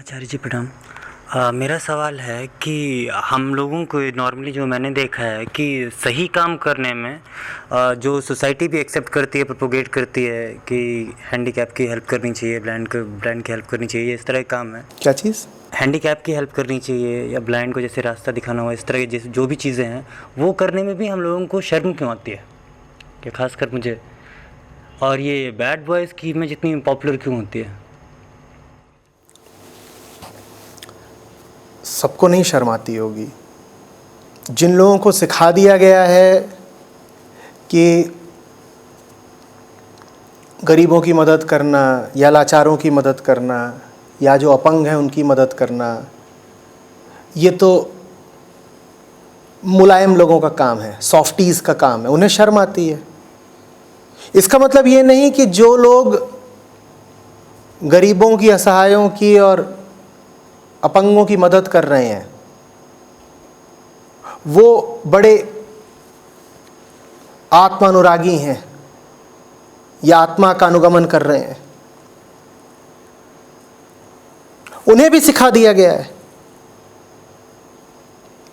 आचार्य जी प्रणाम। मेरा सवाल है कि हम लोगों को नॉर्मली जो मैंने देखा है कि सही काम करने में जो सोसाइटी भी एक्सेप्ट करती है, प्रोपोगेट करती है कि हैंडीकैप की हेल्प करनी चाहिए, ब्लाइंड की हेल्प करनी चाहिए, इस तरह के काम है। क्या चीज़? हैंडीकैप की हेल्प करनी चाहिए या ब्लाइंड को जैसे रास्ता दिखाना हो, इस तरह की जैसे जो भी चीज़ें हैं वो करने में भी हम लोगों को शर्म क्यों आती है, कि खासकर मुझे, और ये बैड बॉयज़ की इमेज इतनी पॉपुलर क्यों होती है? सबको नहीं शर्म आती होगी। जिन लोगों को सिखा दिया गया है कि गरीबों की मदद करना या लाचारों की मदद करना या जो अपंग हैं उनकी मदद करना, ये तो मुलायम लोगों का काम है, सॉफ्टीज़ का काम है, उन्हें शर्म आती है। इसका मतलब ये नहीं कि जो लोग गरीबों की, असहायों की और अपंगों की मदद कर रहे हैं वो बड़े आत्मानुरागी हैं या आत्मा का अनुगमन कर रहे हैं। उन्हें भी सिखा दिया गया है।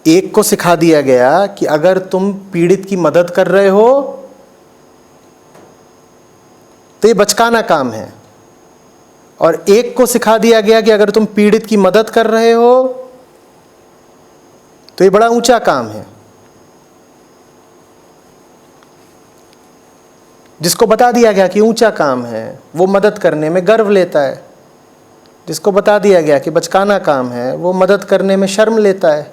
एक को सिखा दिया गया कि अगर तुम पीड़ित की मदद कर रहे हो तो ये बचकाना काम है, और एक को सिखा दिया गया कि अगर तुम पीड़ित की मदद कर रहे हो तो ये बड़ा ऊंचा काम है। जिसको बता दिया गया कि ऊंचा काम है वो मदद करने में गर्व लेता है, जिसको बता दिया गया कि बचकाना काम है वो मदद करने में शर्म लेता है।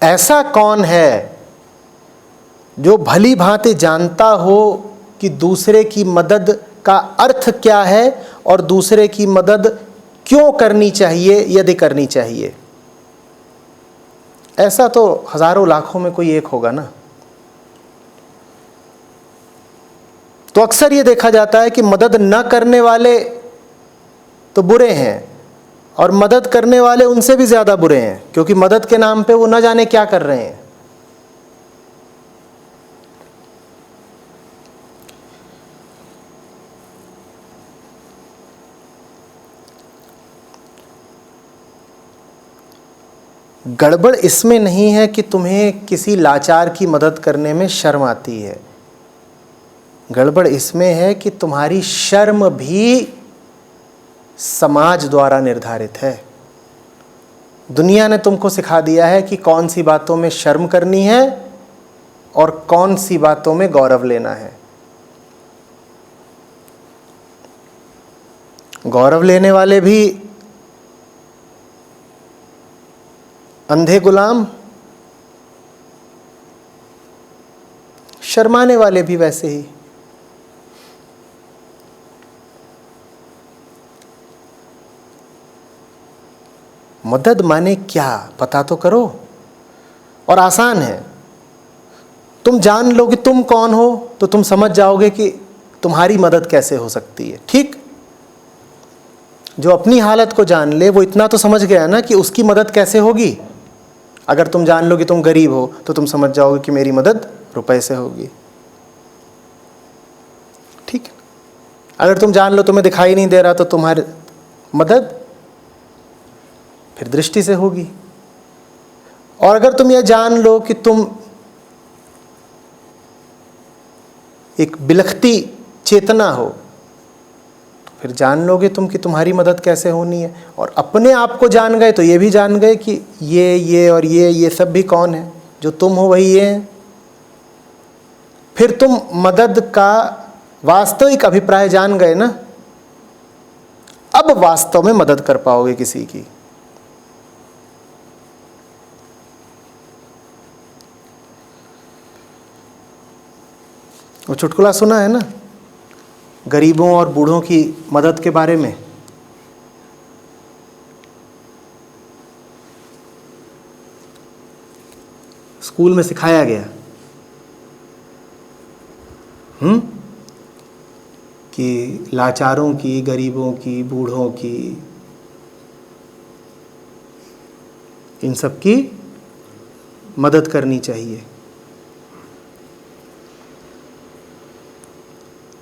ऐसा कौन है जो भली भांति जानता हो कि दूसरे की मदद का अर्थ क्या है और दूसरे की मदद क्यों करनी चाहिए यदि करनी चाहिए? ऐसा तो हजारों लाखों में कोई एक होगा ना। तो अक्सर ये देखा जाता है कि मदद न करने वाले तो बुरे हैं और मदद करने वाले उनसे भी ज्यादा बुरे हैं, क्योंकि मदद के नाम पे वो न जाने क्या कर रहे हैं। गड़बड़ इसमें नहीं है कि तुम्हें किसी लाचार की मदद करने में शर्म आती है। गड़बड़ इसमें है कि तुम्हारी शर्म भी समाज द्वारा निर्धारित है। दुनिया ने तुमको सिखा दिया है कि कौन सी बातों में शर्म करनी है और कौन सी बातों में गौरव लेना है। गौरव लेने वाले भी अंधे गुलाम, शर्माने वाले भी वैसे ही। मदद माने क्या, पता तो करो। और आसान है, तुम जान लो कि तुम कौन हो तो तुम समझ जाओगे कि तुम्हारी मदद कैसे हो सकती है। ठीक, जो अपनी हालत को जान ले वो इतना तो समझ गया ना कि उसकी मदद कैसे होगी। अगर तुम जान लो कि तुम गरीब हो तो तुम समझ जाओगे कि मेरी मदद रुपए से होगी। ठीक है, अगर तुम जान लो तुम्हें दिखाई नहीं दे रहा तो तुम्हारी मदद फिर दृष्टि से होगी। और अगर तुम यह जान लो कि तुम एक बिलखती चेतना हो तो फिर जान लोगे तुम कि तुम्हारी मदद कैसे होनी है। और अपने आप को जान गए तो ये भी जान गए कि ये और ये सब भी कौन है, जो तुम हो वही ये है। फिर तुम मदद का वास्तविक अभिप्राय जान गए ना। अब वास्तव में मदद कर पाओगे किसी की। वो चुटकुला सुना है ना गरीबों और बूढ़ों की मदद के बारे में? स्कूल में सिखाया गया कि लाचारों की, गरीबों की, बूढ़ों की, इन सब की मदद करनी चाहिए।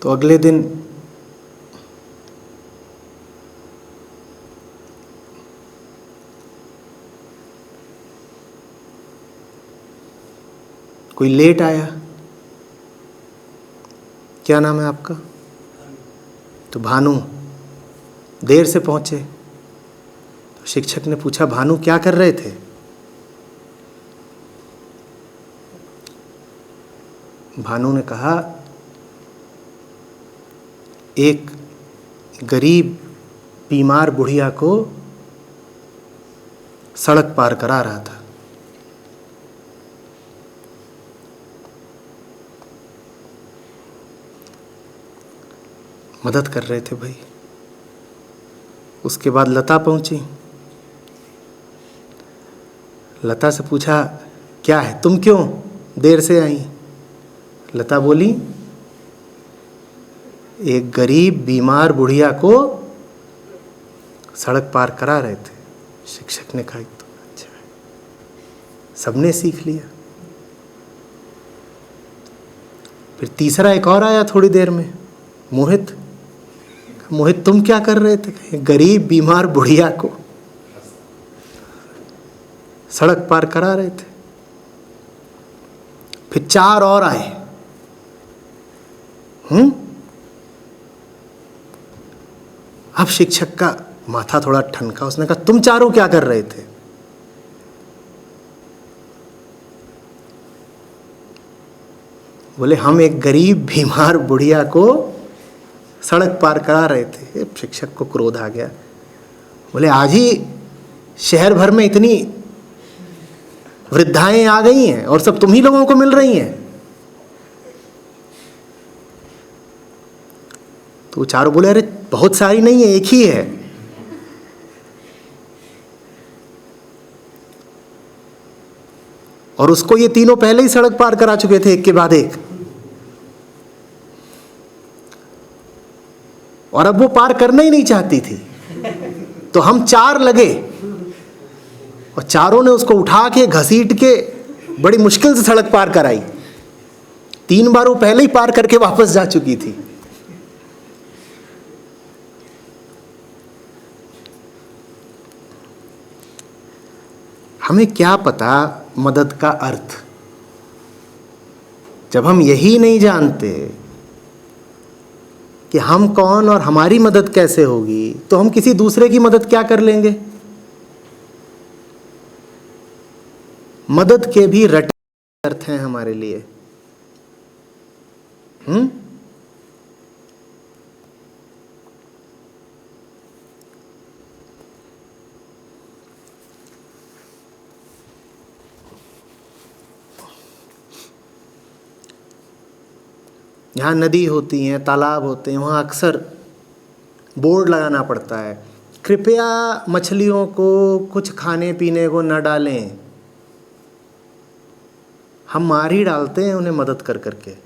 तो अगले दिन कोई लेट आया, क्या नाम है आपका? तो भानु देर से पहुंचे। तो शिक्षक ने पूछा, भानु क्या कर रहे थे? भानु ने कहा, एक गरीब बीमार बुढ़िया को सड़क पार करा रहा था। मदद कर रहे थे भाई। उसके बाद लता पहुंची। लता से पूछा, क्या है, तुम क्यों देर से आई? लता बोली, एक गरीब बीमार बुढ़िया को सड़क पार करा रहे थे। शिक्षक ने कहा, तो अच्छा है, सबने सीख लिया। फिर तीसरा एक और आया थोड़ी देर में, मोहित। मोहित तुम क्या कर रहे थे? गरीब बीमार बुढ़िया को सड़क पार करा रहे थे। फिर चार और आए। अब शिक्षक का माथा थोड़ा ठनका। उसने कहा, तुम चारों क्या कर रहे थे? बोले, हम एक गरीब बीमार बुढ़िया को सड़क पार करा रहे थे। शिक्षक को क्रोध आ गया। बोले, आज ही शहर भर में इतनी वृद्धाएं आ गई हैं और सब तुम ही लोगों को मिल रही हैं। तो चारों बोले, अरे बहुत सारी नहीं है, एक ही है। और उसको ये तीनों पहले ही सड़क पार करा चुके थे, एक के बाद एक। और अब वो पार करना ही नहीं चाहती थी। तो हम चार लगे और चारों ने उसको उठा के घसीट के बड़ी मुश्किल से सड़क पार कराई। 3 बार वो पहले ही पार करके वापस जा चुकी थी। हमें क्या पता मदद का अर्थ? जब हम यही नहीं जानते कि हम कौन और हमारी मदद कैसे होगी, तो हम किसी दूसरे की मदद क्या कर लेंगे? मदद के भी रटे अर्थ हैं हमारे लिए। जहाँ नदी होती हैं, तालाब होते हैं, वहाँ अक्सर बोर्ड लगाना पड़ता है, कृपया मछलियों को कुछ खाने पीने को न डालें। हम मार ही डालते हैं उन्हें मदद कर करके।